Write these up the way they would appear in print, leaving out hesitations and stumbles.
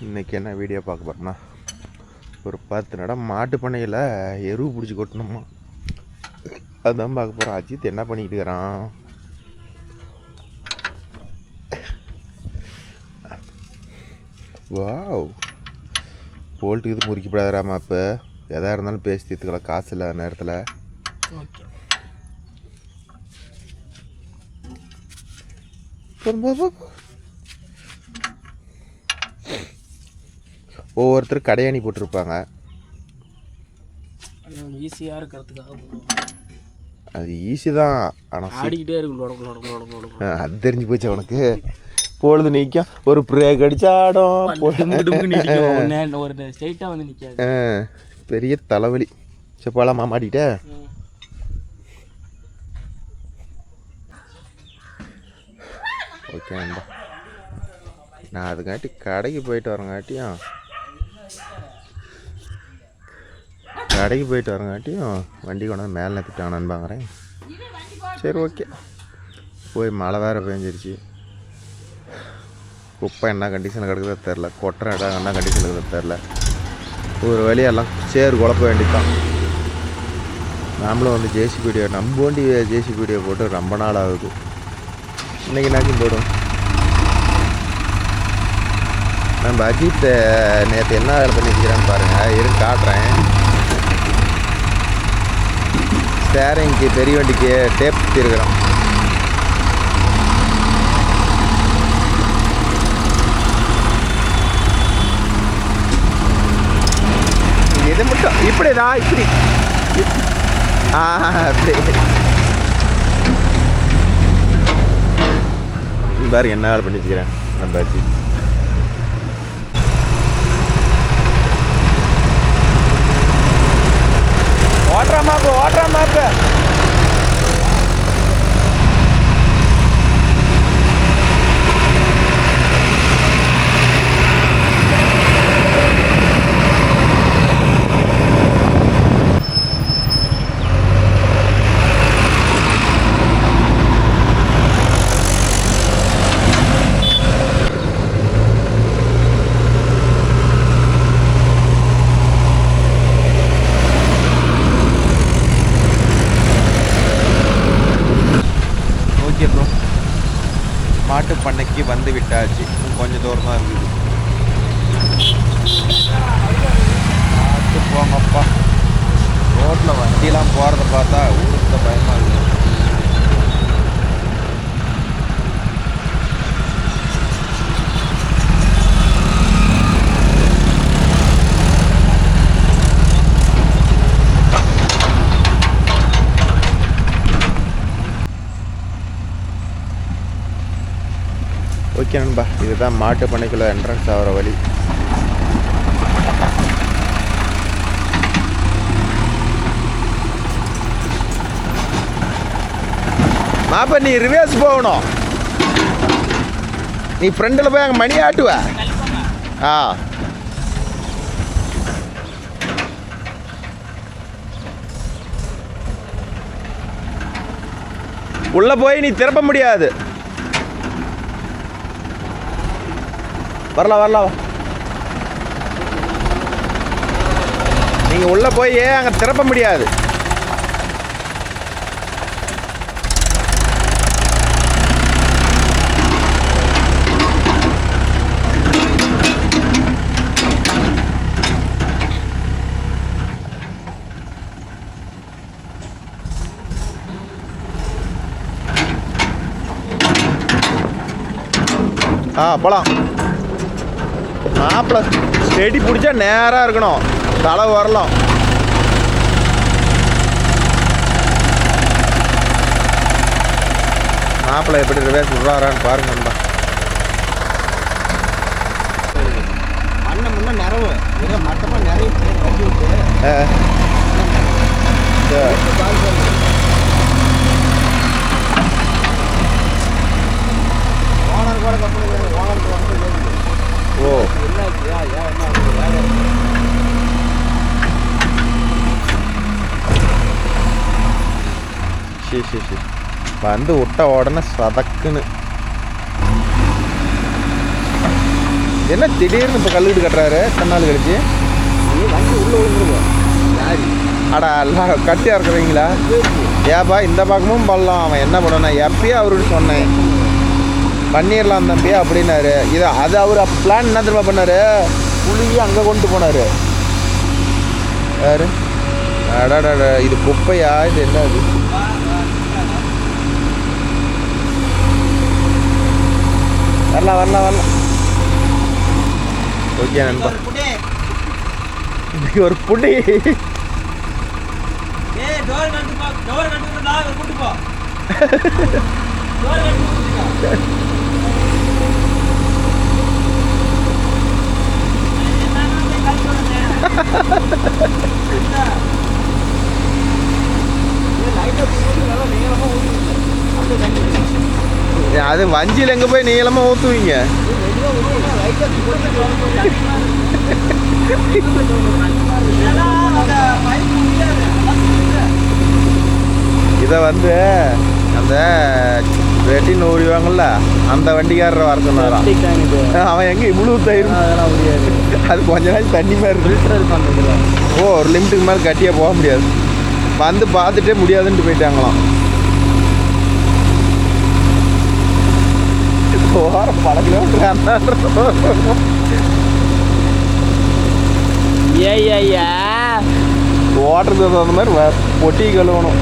இன்றைக்கி என்ன வீடியோ பார்க்க போகிறோம்னா, ஒரு 10 நடம் மாட்டு பண்ணையில் எருவு பிடிச்சி கொட்டணுமா, அதுதான் பார்க்க போகிறோம். அஜித் என்ன பண்ணிக்கிட்டு இருக்கிறான்? வாவ், போல்ட்டுக்கு இது முறிக்கப்படாதாராமா. இப்போ எதாக இருந்தாலும் பேசி தீர்த்துக்கலாம், காசு இல்லாத நேரத்தில். ஒவ்வொருத்தர் கடையாணி போட்டிருப்பாங்க, ஈஸியாக இருக்கிறதுக்காக. அது ஈஸி தான், ஆனால் ஆடிக்கிட்டே இருக்கும். அது தெரிஞ்சு போச்சு அவனுக்கு. பொழுது நிற்கும், ஒரு பிரேக் அடிச்சு ஆடும், ஒரு ஸ்ட்ரைட்டாக வந்து நிற்காது. பெரிய தலைவலி. செப்பாலாம் மாட்டிக்கிட்ட. ஓகே நண்பா, நான் அதுக்காட்டி கடைக்கு போயிட்டு வரங்காட்டியும் வண்டி கொண்டு வந்து மேலே நிறுத்திட்டான் நண்பாங்கிறேன். சரி ஓகே, போய் மழை வேறு பெஞ்சிருச்சு. குப்பை என்ன கண்டிஷனில் கிடக்குதோ தெரில, கொட்டுற இடம் என்ன கண்டிஷனில் இருக்கிறது தெரில. ஒரு வழியெல்லாம் சேர் குழப்ப வேண்டித்தான். நாமளும் வந்து ஜேசிபிடியோ நம்போண்டி ஜேசிபிடியோ போட்டு ரொம்ப நாள் ஆகுது. இன்றைக்கி என்னாச்சும் போடும். நம்ம அஜித் நேற்று என்ன வேலை பண்ணிக்கிறான்னு பாருங்கள், இரு காட்டுறேன். ஸ்டேரிங்க்கு பெரிய வண்டிக்கு டேப் திருக்கிறோம். இது மட்டும் இப்படிதான், இப்படி அப்படி பாருங்க என்ன வேலை பண்ணி வச்சுக்கிறேன் நம்ம அஜித். ஓட்டுற மாப்பு மாட்டு பண்ணைக்கு வந்து விட்டாச்சு. கொஞ்சம் தூரம் தான் இருக்குது. பார்த்து போங்கப்பா, ரோட்டில் வண்டியெலாம் போகிறத பார்த்தா ஊருக்கு பயமாக இருக்குது. ஓகே நண்பா, இதுதான் மாட்டு பண்ணைக்குள்ள என்ட்ரன்ஸ் ஆகிற வழி. மாப்பா நீ ரிவர்ஸ் போகணும், நீ ஃப்ரெண்டில் போய் அங்கே மணி ஆட்டுவ. உள்ள போய் நீ திருப்ப முடியாது. வரலாம் நீங்கள் உள்ளே போய் அங்கே திறப்ப முடியாது. போகலாம். மாப்பிள்ள செடி பிடிச்சா நேராக இருக்கணும், தலை வரலாம். மாப்பிள்ள எப்படி ரிவேஸ் விடுறாரான்னு பாருங்க நண்பா. மண்ணை முன்னே நிறவு மட்டமாக நிறைய கட்டி விட்டு ஓனர் கூட கம்பெனி ஓனருக்கு வந்து சரி வந்து விட்ட உடனே சதக்குன்னு என்ன திடீர்னு இப்போ கல்லுக்கிட்டு கட்டுறாரு கண்ணால் கழிச்சு நீ வண்டி உள்ளே விழுந்துருவோம் யாரு அடா எல்லாம் கட்டியாக இருக்கிறீங்களா ஏப்பா இந்த பக்கமும் பள்ளம் அவன் என்ன பண்ணணும் எப்பயே அவருன்னு சொன்னேன் பண்ணிடலாம் தம்பி அப்படின்னாரு இது அது அவர் அப்போ பிளான் என்ன தெரியுமா பண்ணார் புளியை அங்கே கொண்டு போனார் யாரு அடாடா இது குப்பையா இது என்ன அது வரலாம் ஓகே நண்பா இன்னைக்கு ஒரு புடி அது வஞ்சியில் எங்கே போய் நீளமாக ஊற்றுவீங்க இதை வந்து அந்த வெட்டின்னு ஓடிவாங்கல்ல அந்த வண்டிக்காரரை வர சொன்னாராம் அவன் எங்கே இவ்வளோ தயிர் முடியாது அது கொஞ்ச நாள் தண்ணி மாதிரி இருக்கு ஓ ஒரு லிமிட்டுக்கு மேலே கட்டியே போக முடியாது வந்து பார்த்துட்டே முடியாதுன்ட்டு போயிட்டாங்களாம் போகிற பல கிலோமீட்டர் ஓட்டுறதுக்கு தகுந்த மாதிரி பொட்டி கழுவணும்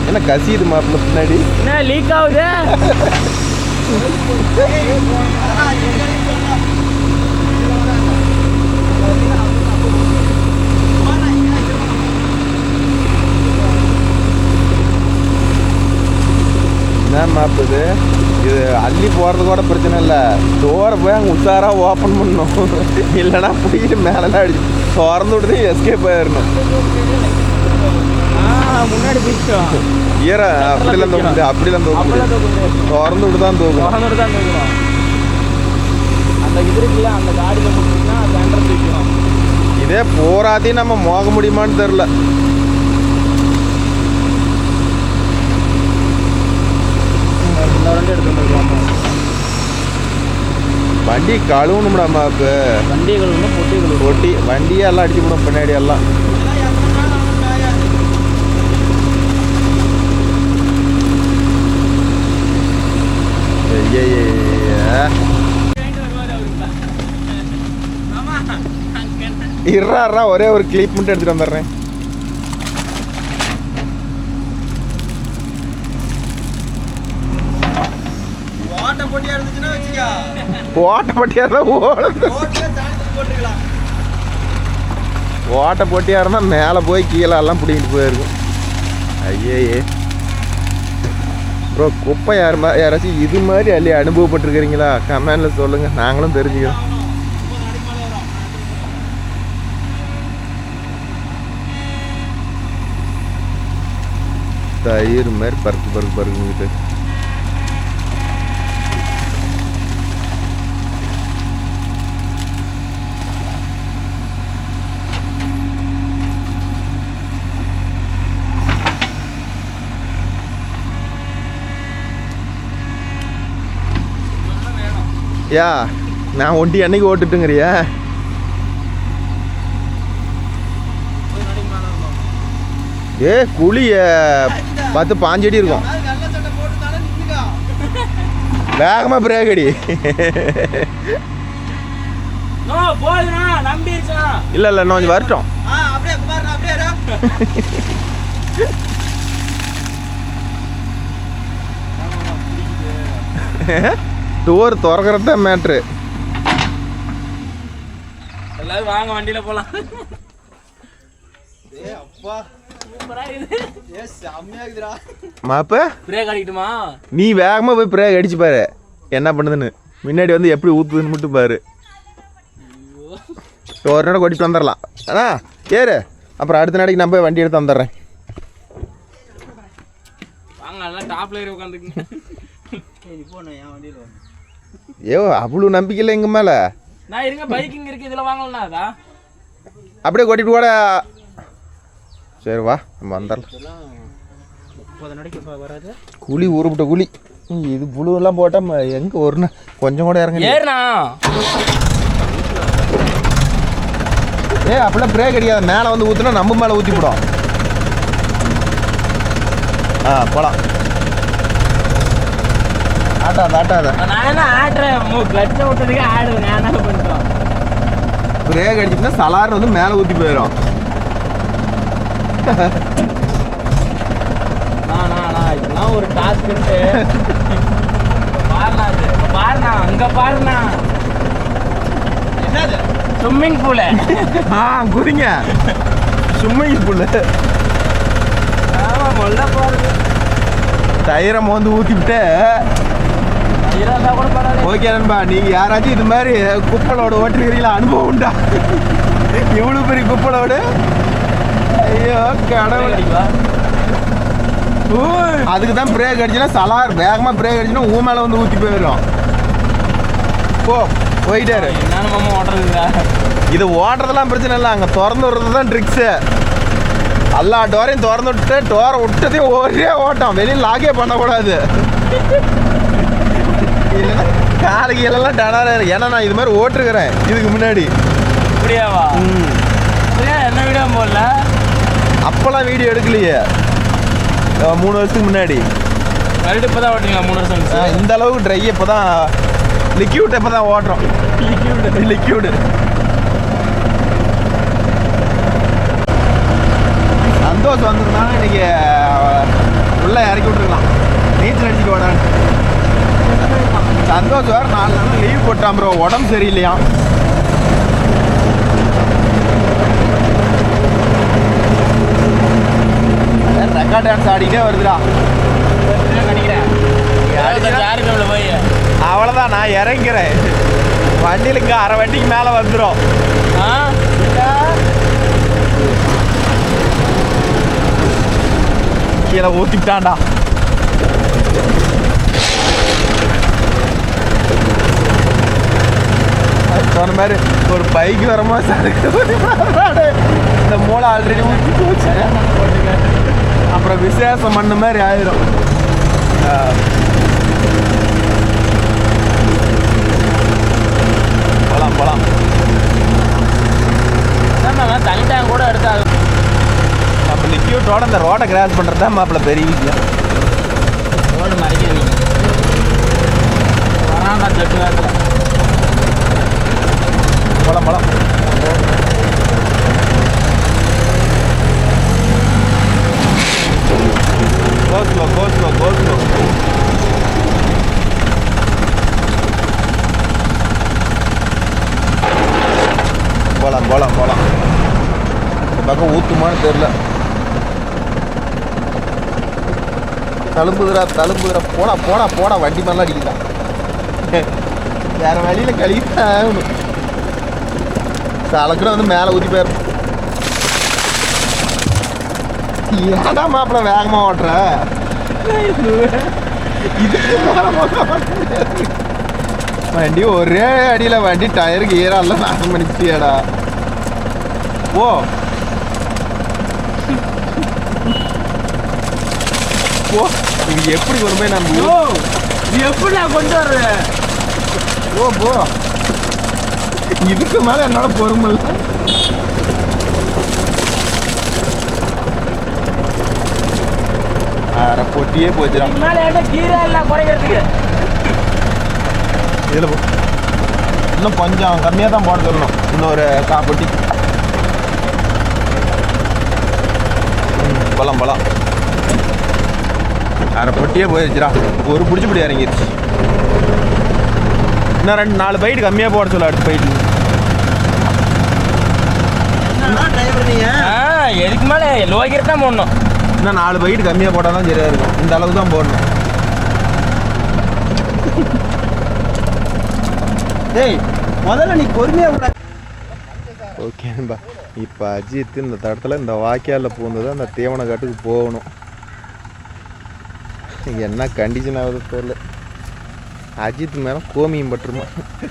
என்ன கசியுது மாப்பிள்ள பின்னாடி என்ன லீக் ஆகுது என்ன மாப்பு இது அள்ளி போகிறது கூட பிரச்சனை இல்லை டோரை போய் அங்கே உஷாராக ஓப்பன் பண்ணணும் இல்லைன்னா போய் மேலெல்லாம் அடிச்சு திறந்து விட்டு எஸ்கேப் ஆயிடணும் முன்னாடி போயிட்டோம் ஈர அப்படிலாம் தூக்குது அப்படிலாம் தூக்குது திறந்து விட்டு தான் தூக்கணும் அந்த இது இருக்குல்ல அந்த காடியில் போட்டீங்கன்னா அந்த அண்டர் தூக்கணும் இதே போராத்தையும் நம்ம மோக முடியுமான்னு தெரில வண்டி கழுவணும்டா மாப்பு வண்டி கழுவணும் பொட்டி வண்டியே எல்லாம் அடிச்சு விடும் பின்னாடி எல்லாம் இறா ஒரே ஒரு கிளிப் மட்டும் எடுத்துட்டு வந்துடுறேன் ஓட்ட போட்டியா இருந்தா மேலே போய் கீழே எல்லாம் பிடிக்கிட்டு போயிருக்கும் ஐயே ப்ரோ குப்பை யாராச்சும் இது மாதிரி அள்ளி அனுபவப்பட்டிருக்கிறீங்களா கமெண்ட்ல சொல்லுங்க நாங்களும் தெரிஞ்சுக்கிறோம் தயிர் மாதிரி பருக்குங்கிட்டு யா நான் ஒண்டி அன்னைக்கு ஓட்டுட்டுங்கிறியா ஏ குழிய 10-15 அடி இருக்கும் வேகமா பிரேக் அடி இல்ல இன்னும் கொஞ்சம் வரட்டும் டோர் திறக்கிறத மேட்ரு எல்லாரும் வாங்க வண்டியில போலாம் மாப்ப பிரேக் அடிக்கட்டுமா நீ வேகமா போய் பிரேக் அடிச்சு பாரு என்ன பண்ணுதுன்னு முன்னாடி வந்து எப்படி ஊத்துதுன்னு மட்டும் பாரு ஒரு நாள் கொட்டிட்டு வந்துடலாம் அண்ணா ஏறு அப்புறம் அடுத்த நாளைக்கு நான் போய் வண்டி எடுத்து வந்துடுறேன் வாங்க எல்லாம் டாப்ல ஏறி உட்காந்துக்குங்க ஏ அவ்வளோ நம்பிக்கை இல்லை எங்க மேல நான் இருங்க பைக்கிங் இருக்கு இதுல வாங்கலண்ணா அதா அப்படியே கொட்டிட்டு கூட சரி வா நம்ம வந்துடலாம் 30 நாளைக்கு வராது கூலி ஊருப்பட்ட கூலி இது புழுவெல்லாம் போட்டால் எங்கே ஒரு கொஞ்சம் கூட இறங்க ஏறுண்ணா. அப்படிலாம் பிரேக் அடிக்காது. மேலே வந்து ஊற்றுனா நம்ம மேலே ஊற்றிவிடும். போகலாம். ஆட்டாத நான் என்ன ஆடுறேன், கிளச்சை விட்டதுக்கு ஆடுது. நான் என்ன பண்ணுறோம், பிரேக் அடிச்சுன்னா சலார்னு வந்து மேலே ஊற்றி போயிடும். இதெல்லாம் ஒரு டாஸ்க்குன்ட்டு பாருண்ணா அங்கே பாருண்ணா. என்னது ஸ்விம்மிங் பூலு? குதிங்க ஸ்விம்மிங் பூலு. ஆமாம், மொல்ல பாருங்க. தயிரம் வந்து ஊற்றிவிட்டு கூட பரவாயில்ல. ஓகே நண்பா, நீங்கள் யாராச்சும் இது மாதிரி குப்பலோடு ஓட்டுறீங்களா? அனுபவம் உண்டா? இவ்வளோ பெரிய குப்பலோடு? ஐயோ கடவுள். அதுக்கு தான் பிரேக் அடிச்சுன்னா சலார் வேகமாக பிரேக் அடிச்சுன்னா ஊ மேலே வந்து ஊற்றி போயிடும். போயிட்டாரு. என்னன்னு மாமா ஓட்டுறதுங்க? இது ஓட்டுறதெல்லாம் பிரச்சனை இல்லை, அங்கே திறந்து விடுறது தான் ட்ரிக்ஸு. எல்லா டோரையும் திறந்து விட்டு டோரை விட்டதையும் ஒரே ஓட்டம், வெளியில் லாக்கே பண்ணக்கூடாது. இல்லைன்னா காலுக்கு எல்லாம் டனாக. ஏன்னா நான் இது மாதிரி ஓட்டுருக்கிறேன் இதுக்கு முன்னாடி. இப்படியாவா? என்ன வீடியோ போடல? அப்போல்லாம் வீடியோ எடுக்கலையே, 3 வருஷத்துக்கு முன்னாடி. மறுபடியும் இப்போ தான் ஓட்டுறீங்களா? 3 வருஷம். இந்த அளவுக்கு ட்ரை இப்போ தான், லிக்யூட் இப்போ தான் ஓட்டுறோம். லிக்யூடு சந்தோஷம் வந்திருந்தாங்க. இன்னைக்கு உள்ளே இறக்கி விட்டுருக்கலாம், நீச்சல் அடிச்சுட்டு ஓடான்னு. சந்தோஷம் வேறு 4 நாள் லீவ் போட்டான் ப்ரோ, உடம்பு சரியில்லையா. ரெக்கார்ட் டான்ஸ் ஆடிக்கிட்டே வருதுடா. அவ்வளோதான், நான் இறங்கிறேன். வண்டியில் இங்கே அரை வண்டிக்கு மேலே வந்துடும். கீழே ஊற்றிக்கிட்டான்டா. சொன்ன மாதிரி ஒரு பைக் வரமா சரக்கு இந்த மூளை ஆல்ரெடி ஊற்றி போச்சு. அப்புறம் விசேஷம் பண்ண மாதிரி ஆயிரும். போகலாம். தனி டேங்க் கூட எடுத்தாங்க. நம்ம லிக்யூட்டோட இந்த ரோடை கிராஸ் பண்ணுறது தான் மாப்பிள்ள பெரிய விஷயம். ரோடு மறைக்கிறீங்க வராண்டா ஜெட்டு வேகத்தில். போகலாம். Go slow. போகலாம். இந்த பக்கம் ஊற்றுமான்னு தெரியல. தழும்புதுரா போடா வண்டி மேலாம் அடிக்குதான். வேற வழியில் கழிவுதான் ஆகணும். சலக்குன்னு வந்து மேலே ஊற்றி போயிடும். ஏடா மாப்பிள்ள வேகமாக ஓட்டுற? வண்டி ஒரே அடியில் வண்டி டயருக்கு ஈரால நாசம் பண்ணிச்சியாடா. இது எப்படி கொண்டு போய் நம்ம எப்படி நான் கொண்டு வர்றேன்? போ இதுக்கு மேலே என்னோட பொறுமை இல்லை. பொட்டியே போச்சுடா. கீரை எல்லாம் குறைக்கிறதுக்கு இதில் இன்னும் கொஞ்சம் கம்மியாக தான் போட சொல்லணும். இன்னொரு பொட்டி. போகலாம். அரை பொட்டியே போயிடுச்சுடா. ஒரு பிடிச்சி இறங்கிடுச்சு. இன்னும் 4 பைட்டு கம்மியாக போட சொல்ல. அடுத்த பைட்டு எதுக்கு மேலே லோகிட்டு தான் போடணும். இன்னும் 4 பைட்டு கம்மியாக போட்டால் தான் சரியாக இருக்கும். இந்த அளவுக்கு தான் போடணும். முதல்ல நீ பொறுமையாக. ஓகேன்பா, இப்போ அஜித் இந்த தடத்தில் இந்த வாய்க்காலில் பூந்தது அந்த தீவன காட்டுக்கு போகணும். என்ன கண்டிஷன் ஆகுது தெரியல. அஜித் மேலே கோமியம் பட்டுருமா?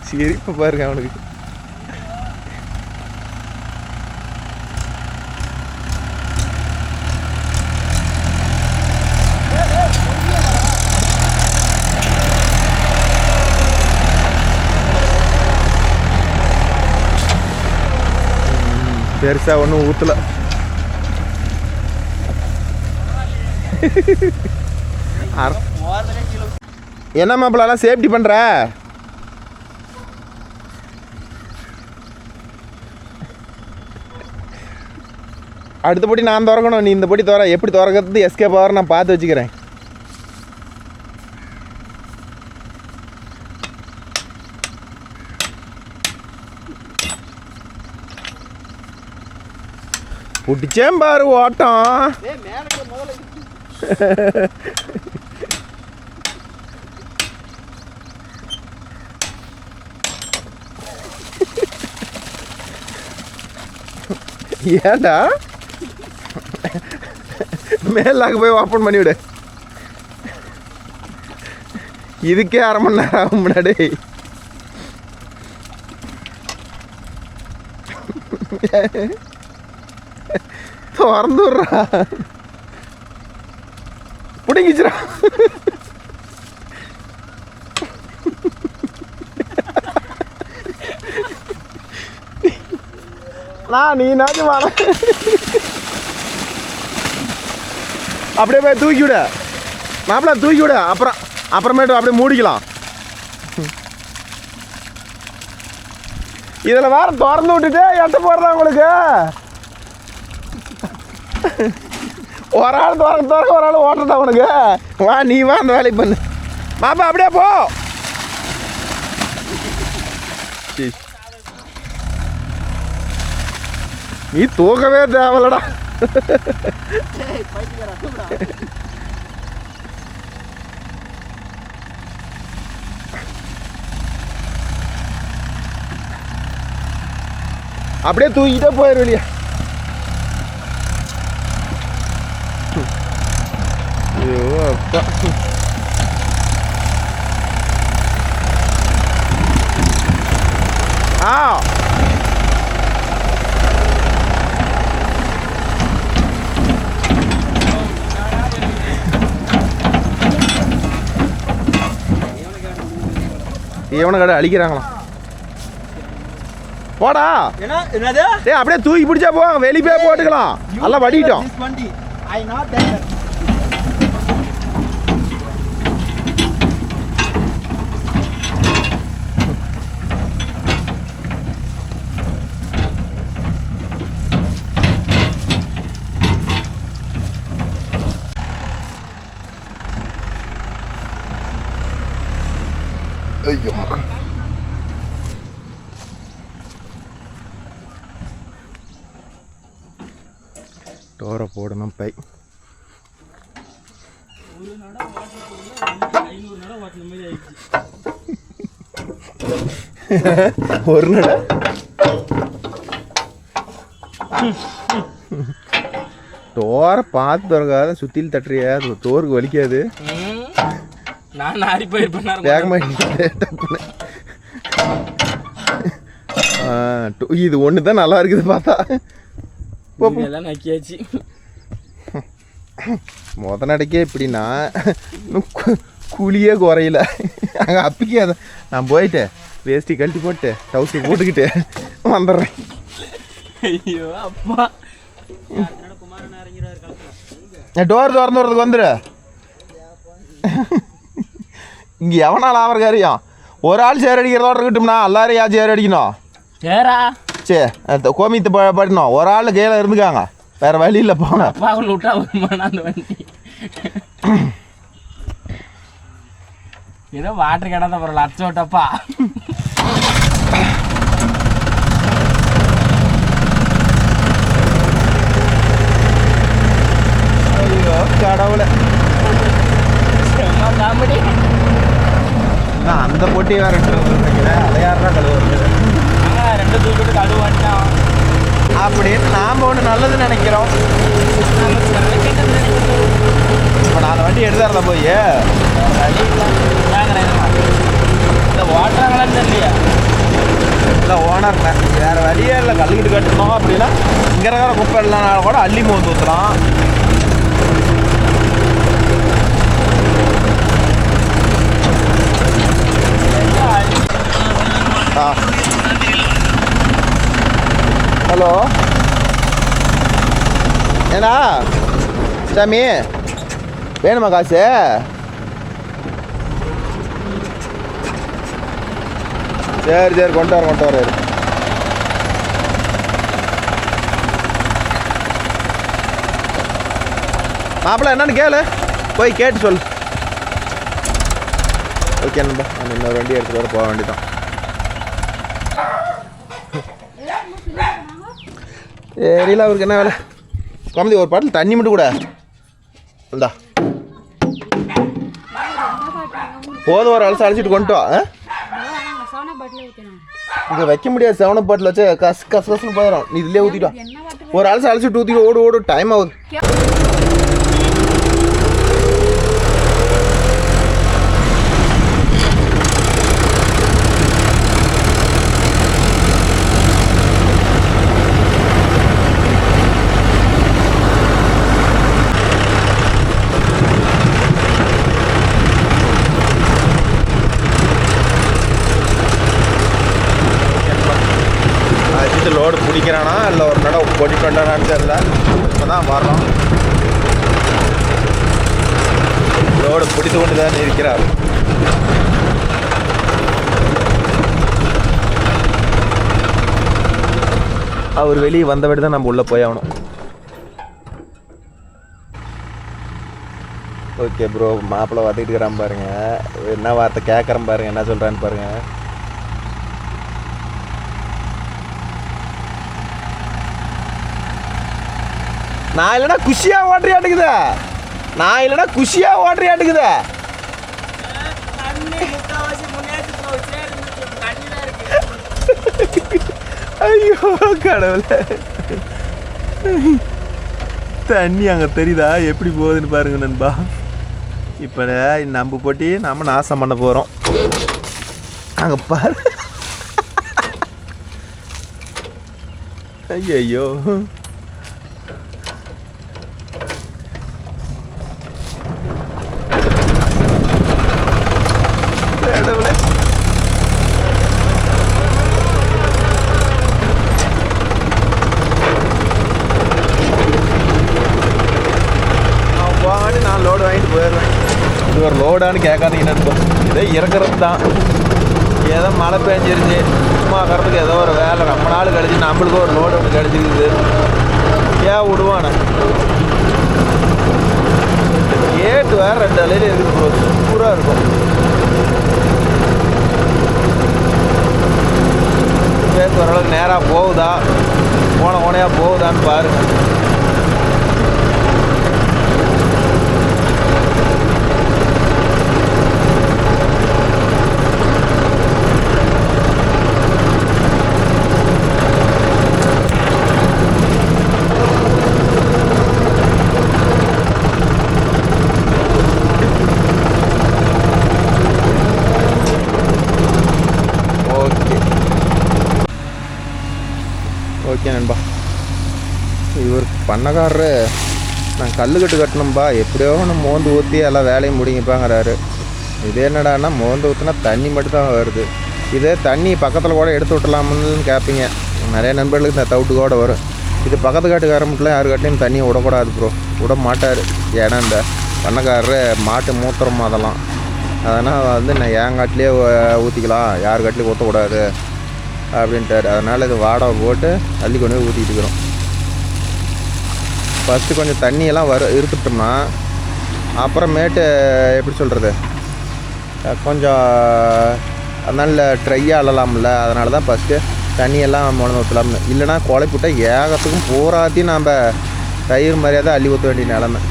சிரிப்பு பாருங்க அவனுக்கு. பெருசாக ஒன்றும் ஊற்றல. என்ன மாப்பிள்ளலாம் சேஃப்டி பண்ணுற? அடுத்த பொடி நான் திறக்கணும், நீ இந்த பொடி திற. எப்படி திறக்கிறது எஸ்கேப் ஆகிற நான் பார்த்து வச்சுக்கிறேன். பிடிச்சேன் பாரு ஓட்டம். ஏண்டா மேலாக போய் ஓப்பன் பண்ணிவிடு. இதுக்கே 1/2 மணி நேரம் ஆகும் முன்னாடி. திறந்து விட்றா, பிடிங்கிச்சுரா. நான் நீ நாச்சு வாழ அப்படியே போய் தூக்கி விட மாப்பிள்ள, தூக்கி விட. அப்புறமேட்டு அப்படியே மூடிக்கலாம். இதில் வேற திறந்து விட்டுட்டு எட்ட போடுறா உங்களுக்கு. ஒரு ஆள் திறக்க ஒரு ஆள் ஓட்டுறதா உனக்கு. வா நீ வா அந்த வேலைக்கு பண்ணு மாப்பா, அப்படியே போ. நீ தூக்கவே தேவையில்லடா. அப்படியே தூக்கிட்டே போயிரு வெளியே. ஐயோ அப்பா. ஆ இவனை கடை அழிக்கிறாங்களாம். போடா. என்னது? டேய் அப்படியே தூக்கி பிடிச்சா போ, வெளியே போய் போட்டுக்கலாம். நல்லா வடிட்டோம். ஐயோ டோரை போடணும். பை ஒரு நட டோரை பார்த்து திறக்காத, சுத்தியில் தட்டுறியா டோருக்கு வலிக்காது. நான் நாரி போயிருப்பேன் வேகமா. இது ஒன்று தான் நல்லா இருக்குது பார்த்தா. நக்கியாச்சு. நடக்கே இப்படின்னா கூலியே குறையில. அங்கே அப்பிக்கே அதை நான் போயிட்டேன், வேஸ்டி கழட்டி போட்டு டவுசர் போட்டுக்கிட்டு வந்துடுறேன். ஐயோ அப்பா. டோர் திறந்து வர்றதுக்கு வந்துடு. இங்கே எவனால் ஆகிற காரியம். ஒரு ஆள் சேர் அடிக்கிறதோட இருக்கட்டும்னா எல்லாரும் யார் சேர் அடிக்கணும். சேரா சரி கோமியத்தை படணும். ஒரு ஆள் கையில் இருந்துக்காங்க, வேற வழி இல்லை. போங்க விட்டா அந்த வண்டி ஏதோ வாட்டர் கிடந்த ஒரு லட்சம் விட்டப்பா. ஐயோ கடவுளை. காமெடி. அந்த போட்டியை வேற அதை யாரா கழுவுறது. ரெண்டு தூக்கிட்டு கழுவாட்டான் அப்படின்னு நாம் ஒன்று நல்லது நினைக்கிறோம். இப்போ நான் அந்த வண்டி எடுத்தாரல போய் இந்த ஓட்டுறாங்களான்னு தெரியலையா. இல்லை ஓனர்ண்ணே வேறு வழியே இல்லை. கல்லுக்கிட்டு கட்டணும் அப்படின்னா இங்கே இருக்கிற குப்பை இல்லைனா கூட அள்ளி மோந்து ஊற்றலாம். ஹலோ ஏடா சாமி வேணுமா காசு? சரி சரி கொண்டு வர மாப்பிள்ள என்னன்னு கேளு, போய் கேட்டு சொல்லு. ஓகே நண்பா, நான் இன்னொரு வண்டி எடுத்துகிட்டு வர போக வேண்டியதான். தெரியல அவருக்கு என்ன வேலை. குழந்தை ஒரு பாட்டில் தண்ணி மட்டும் கூட இந்தா போதும், ஒரு அலசு அழைச்சிட்டு கொண்டுட்டோம். இங்கே வைக்க முடியாது, 7 பாட்டில் வச்சு கசன்னு போயிடும். நீ இதுலேயே ஊற்றிட்டோம். ஒரு அலசு அழைச்சிட்டு ஊற்றிட்டு ஓடு டைம் ஆகுது. லோடு பிடிக்கிறானா இல்லை ஒரு நடை போட்டிட்டு வந்தானான்னு தெரியல. இப்போ தான் வர்றோம். லோடு பிடித்து கொண்டு தான் இருக்கிறார். அவர் வெளியே வந்தபடி தான் நம்ம உள்ளே போய் ஆகணும். ஓகே ப்ரோ, மாப்பிள்ளை பார்த்துக்கிட்டு இருக்கிறான் பாருங்க. என்ன வார்த்தை கேட்குறேன் பாருங்க, என்ன சொல்கிறான்னு பாருங்க. நான் இல்லைனா குஷியாக ஓட்டுறியாட்டுக்குதா, நான் இல்லைனா குஷியாக ஓட்டுறியாட்டுக்குதா. ஐயோ கடவுளே, தண்ணி அங்கே தெரியுதா எப்படி போகுதுன்னு பாருங்க நண்பா. இப்போ நம்ம போட்டி நம்ம நாசம் பண்ண போகிறோம். அங்கே பாரு. ஐயோ நான் லோடு வாங்கிட்டு போயிடுவேன். இது ஒரு லோடான்னு கேட்காதீங்கன்னு இருக்கும். இதே இறக்குறது தான். ஏதோ மழை பெஞ்சிருச்சு, சும்மா கறதுக்கு ஏதோ ஒரு வேலை ரொம்ப நாள் கழிச்சு நம்மளுக்கு ஒரு லோடு ஒன்று கிடச்சிருக்குது. ஏன் விடுவானே கேட்டு வேறு 2 அலையில இருக்குது. சூப்பராக இருக்கும். கேட்டு ஓரளவுக்கு நேராக போகுதா, கோணையாக போகுதான்னு பாருங்க. ஓகே நண்பா, இவர் பண்ணக்காரரு நான் கல்லுக்கட்டு கட்டணும்பா, எப்படியோ நம்ம மோந்து ஊற்றி எல்லாம் வேலையும் முடிங்கப்பாங்கிறாரு. இது என்னடான்னா மோந்து ஊற்றினா தண்ணி மட்டும் தான் வருது. இதே தண்ணி பக்கத்தில் கூட எடுத்து விட்டலாம்னு கேட்பீங்க. நிறைய நண்பர்களுக்கு இந்த தவிட்டு கூட வரும். இது பக்கத்து காட்டுக்கார மட்டும் யாரு காட்டிலையும் தண்ணியை விடக்கூடாது ப்ரோ, விட மாட்டார். ஏன்னா இந்த பண்ணக்காரரு மாட்டு மூத்திரம் அதெல்லாம், அதனால் நான் என் காட்டிலே ஊற்றிக்கலாம், யார் காட்டிலையும் ஊற்றக்கூடாது அப்படின்ட்டார். அதனால் இது வாடகை போட்டு அள்ளி கொண்டு போய் ஊற்றிட்டு இருக்கிறோம். ஃபஸ்ட்டு கொஞ்சம் தண்ணியெல்லாம் இருந்துட்டோம்னா அப்புறமேட்டு எப்படி சொல்கிறது, கொஞ்சம் நல்ல ட்ரையாக அள்ளலாம்ல. அதனால தான் ஃபஸ்ட்டு தண்ணியெல்லாம் முழந்து ஊற்றலாம்னு. இல்லைனா குழைப்புட்டா ஏகத்துக்கும் பூராத்தையும் நாம் தயிர் மாதிரியாக தான் அள்ளி ஊற்ற வேண்டிய நிலமை.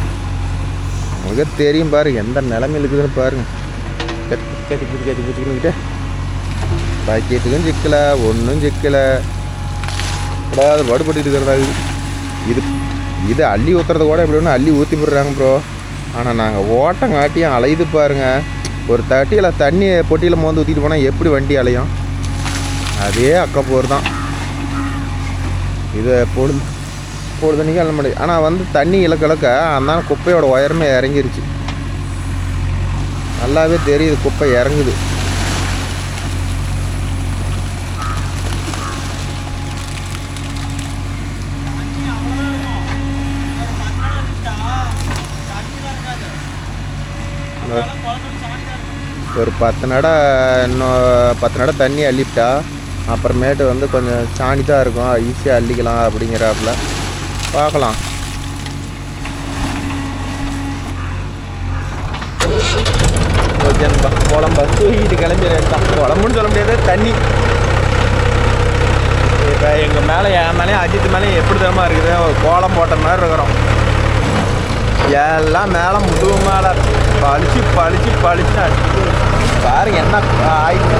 உங்களுக்கு தெரியும் பாருங்க எந்த நிலமை இருக்குதுன்னு பாருங்கள். கட்டி பிடிச்சிக்கிட்டு பக்கெட்டுக்கும் சிக்கலை, ஒன்றும் சிக்கலை, கூடாது பாடுபட்டு இருக்கிறதா. இது அள்ளி ஊற்றுறது கூட எப்படி ஒன்று அள்ளி ஊற்றி போடுறாங்க ப்ரோ. ஆனால் நாங்கள் ஓட்டங்காட்டியும் அலையுது பாருங்கள். ஒரு தட்டியில் தண்ணி பொட்டியில் மோந்து ஊற்றிட்டு போனால் எப்படி வண்டி அலையும், அதே அக்கப்போர் தான். இது பொழுதுனிக்கு அள்ள முடியாது. ஆனால் தண்ணி இலக்க அந்த குப்பையோட உயரமே இறங்கிருச்சு. நல்லாவே தெரியுது குப்பை இறங்குது. ஒரு 10 நடை இன்னும் 10 நடை தண்ணி அள்ளிவிட்டா அப்புறமேட்டு வந்து கொஞ்சம் சாணி தான் இருக்கும், ஈஸியாக அள்ளிக்கலாம் அப்படிங்கிறாப்புல. பார்க்கலாம். ஓகேன்பா, குழம்பா தூக்கிட்டு கிளம்பிடுறேன். குழம்புன்னு சொல்ல முடியாது, தண்ணி. இப்போ எங்கள் மேலே என் மேலேயும் அஜித் மேலேயும் எப்படி தரமா இருக்குது, ஒரு கோலம் போட்ட மாதிரி இருக்கிறோம். எல்லாம் மேலே முதுகு மேலே பளிச்சு பளிச்சு பளிச்சு அடிச்சு பாருங்க என்ன ஆயிடுச்சு.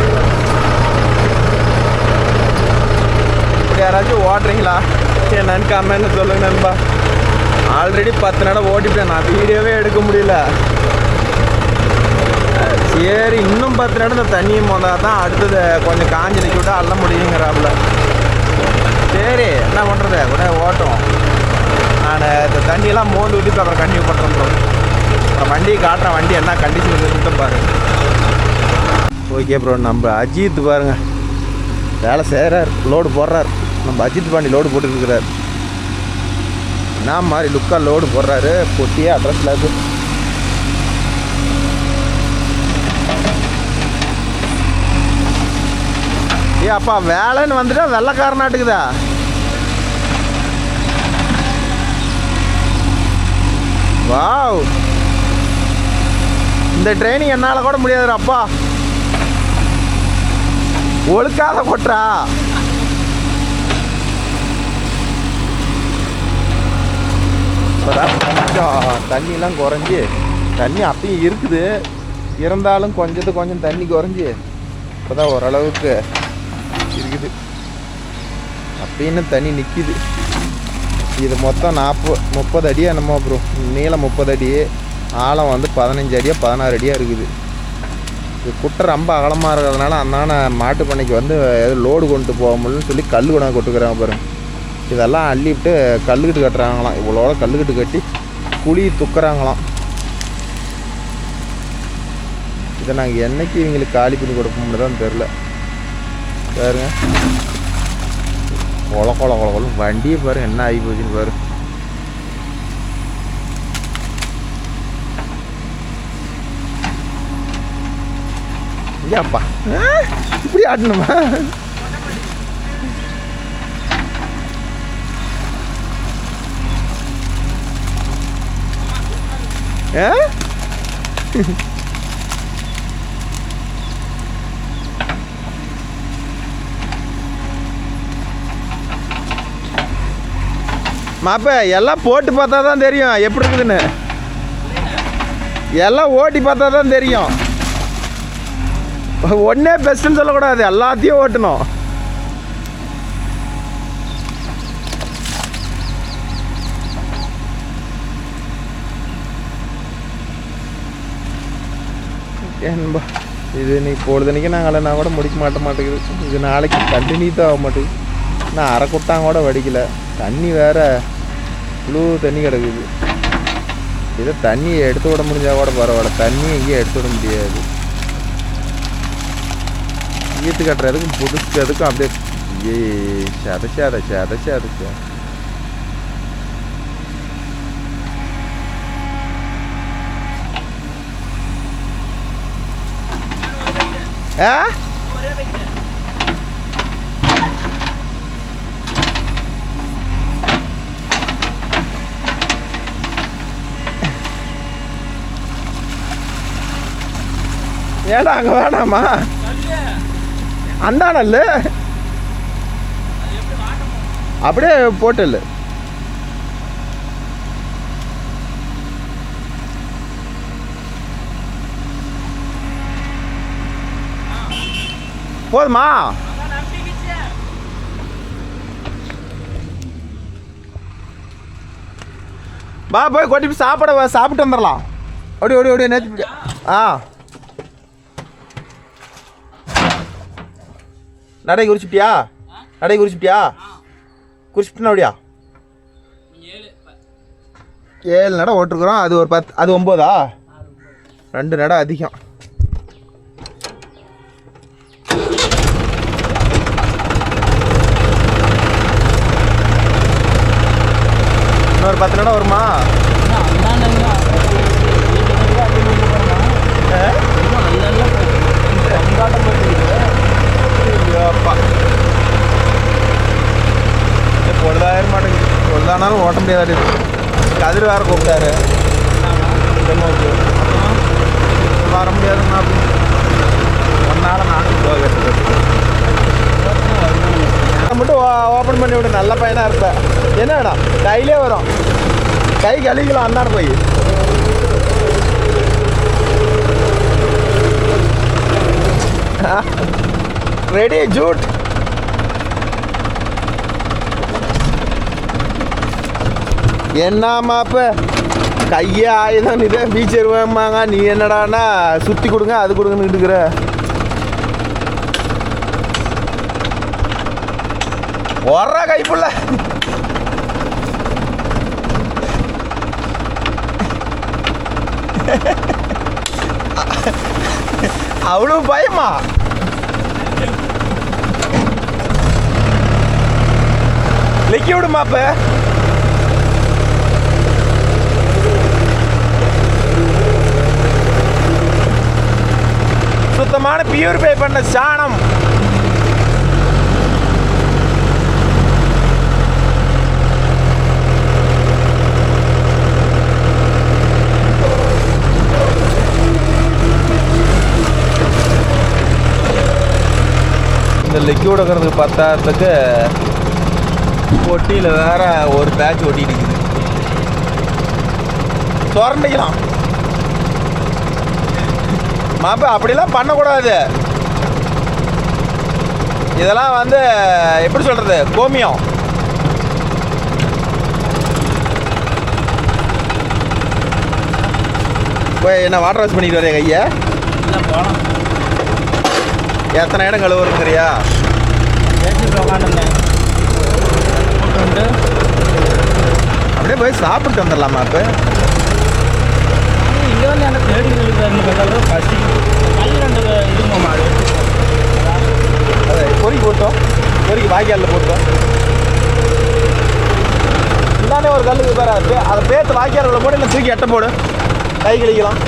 இப்படி யாராச்சும் ஓட்டுறீங்களா என்னன்னு கமெண்ட்ல சொல்லுங்க நண்பா. ஆல்ரெடி 10 நடை ஓட்டிட்டேன், நான் வீடியோவே எடுக்க முடியல. சரி, இன்னும் 10 நடை இந்த தண்ணியை மோதா தான் அடுத்தது கொஞ்சம் காஞ்சி நிற்க விட்டா அள்ள முடியுங்கிறாப்புல. சரி, என்ன பண்ணுறது, கூட ஓட்டும். நான் இந்த தண்ணியெல்லாம் மோந்து விட்டு அப்புறம் கண்டினியூ பண்ணுறேன் ப்ரோ. அப்புறம் வண்டியை காட்டுறேன், வண்டி என்ன கண்டிஷன் சுத்தம் பாருங்க. ஓகே ப்ரோ, நம்ம அஜித் பாருங்க வேலை செய்கிறார், லோடு போடுறார். நம்ம அஜித் பாண்டி லோடு போட்டுருக்கிறார். என்ன மாதிரி லுக்காக லோடு போடுறாரு, பொட்டியே அட்ரஸில் இருக்கு. ஏ அப்பா, வேலைன்னு வந்துட்டா வெள்ளைக்காரனாட்டுக்குதா. வாவ், இந்த ட்ரைனிங் என்னால் கூட முடியாது அப்பா. ஒழுக்காத கொட்டுறா. கொஞ்சம் தண்ணியெலாம் குறைஞ்சி, தண்ணி அப்பயும் இருக்குது, இருந்தாலும் கொஞ்சம் தண்ணி குறைஞ்சி இப்போ தான் ஓரளவுக்கு இருக்குது. அப்படின்னு தண்ணி நிற்கிது. இது மொத்தம் 30 அடியாக என்னமோ ப்ரோ. நீளம் 30 அடி, ஆழம் வந்து 15 அடியாக 16 அடியாக இருக்குது. இது குட்டை ரொம்ப அகலமாக இருக்கிறதுனால அந்தான மாட்டு பண்ணைக்கு வந்து எதுவும் லோடு கொண்டு போக முடியலன்னு சொல்லி கல் கொண்டாந்து கொட்டுக்கிறாங்க பாருங்க. இதெல்லாம் அள்ளிவிட்டு கல்லுக்கிட்டு கட்டுறாங்களாம். இவ்வளோட கல்லுக்கிட்டு கட்டி குழி துக்குறாங்களாம். இதை நாங்கள் என்னைக்கு இவங்களுக்கு காலி பண்ணி கொடுப்போம்னு தான் தெரில. பாருங்க, கொல வண்டியை பாருங்க என்ன ஆகி போச்சுன்னு பாரு. ஐயாப்பா, இப்படி ஆட்டணுமா? மாப்ப எல்லாம் போட்டு பார்த்தா தான் தெரியும் எப்படி இருக்குதுன்னு. எல்லாம் ஓட்டி பார்த்தா தான் தெரியும். ஒன்னே பெஸ்ட்னு சொல்லக்கூடாது, எல்லாத்தையும் ஓட்டணும். ஏன்பா, இது இன்னைக்கு பொழுதுனைக்கு நாங்கள் நான் கூட முடிக்க மாட்டேங்குது. இது நாளைக்கு கண்டினியூ தான் ஆக மாட்டேங்குது. நான் அரை குட்டாங்க கூட வடிக்கல. தண்ணி வேற ப்ளூ தண்ணி கிடக்குது. இதை தண்ணியை எடுத்து விட முடிஞ்சால் கூட பரவாயில்ல, தண்ணி எங்கேயும் எடுத்து விட முடியாது. ஈத்து கட்டுறதுக்கும் புதுக்கிறதுக்கும் அப்படியே சதைச்சா. ஏடா அங்கே வேணாமா? அந்த நல்ல அப்படியே போட்டல். போதுமா? வா போய் கொட்டி சாப்பிட்டு வந்துடலாம். ஓடி நேற்று. நடை குறிச்சிட்டியா? குறிச்சிட்டுனா அப்படியா? 7 நடை ஓட்டுருக்குறோம். அது ஒரு 10, அது 9ஆ? 2 நடை அதிகம். இன்னொரு 10 நடை வருமா? இருந்தாலும் ஓட்ட முடியாத இருக்கு. கதிர் வேறு கூப்பிட்டாரு. டெமோக்கு அப்புறம் வர முடியாதுன்னா ஒன்றால் நானும் போகிறது மட்டும் ஓப்பன் பண்ணி விட்டு நல்ல பையனாக இருப்பேன். என்ன வேணும் கையிலே வரும், கை கழுவிக்கலாம் அண்ணாடு போய். ரெடி ஜூட். என்ன மாப்ப கையே ஆயுதம் இதே பீச் வருவாங்க. நீ என்னடானா சுற்றி கொடுங்க அது கொடுங்கன்னு இருக்கிற. ஒர்றா கைப்புள்ள அவ்வளோ பயமா? லிக்கி விடுமாப்ப. சுத்தமான பியூரிஃபை பண்ண சாணம். இந்த லிக்யூட் வைக்கிறதுக்கு பத்தாயிரத்துக்கு ஒட்டியில் வேற ஒரு பேட்ச் ஒட்டிட்டு இருக்குது. திறந்துக்கலாம் மாப்ப, அப்படிலாம் பண்ணக்கூடாது. இதெல்லாம் வந்து எப்படி சொல்கிறது, கோமியம். போய் என்ன வாட்டர் வாஷ் பண்ணிட்டு வரேன் கையை. போகலாம். எத்தனை இடம் கழுவுறதுங்கிறியா? பேசிட்டு உட்காந்துருந்தேன். அப்படியே போய் சாப்பிட்டு வந்துடலாமா? இப்போ இங்கே வந்து அந்த தேடி கழுவுறது பசி கல் 2 இதுங்க மாடு. அதை பொறிக்கு போட்டோம், பொறிக்கு வாய்க்காலில் போட்டோம். இந்தானே ஒரு கல்லுக்கு பேர் அதை பேர்த்து வாய்க்காலில் போட்டு இல்லை தூக்கி எட்ட போடு, கை கழிக்கலாம்.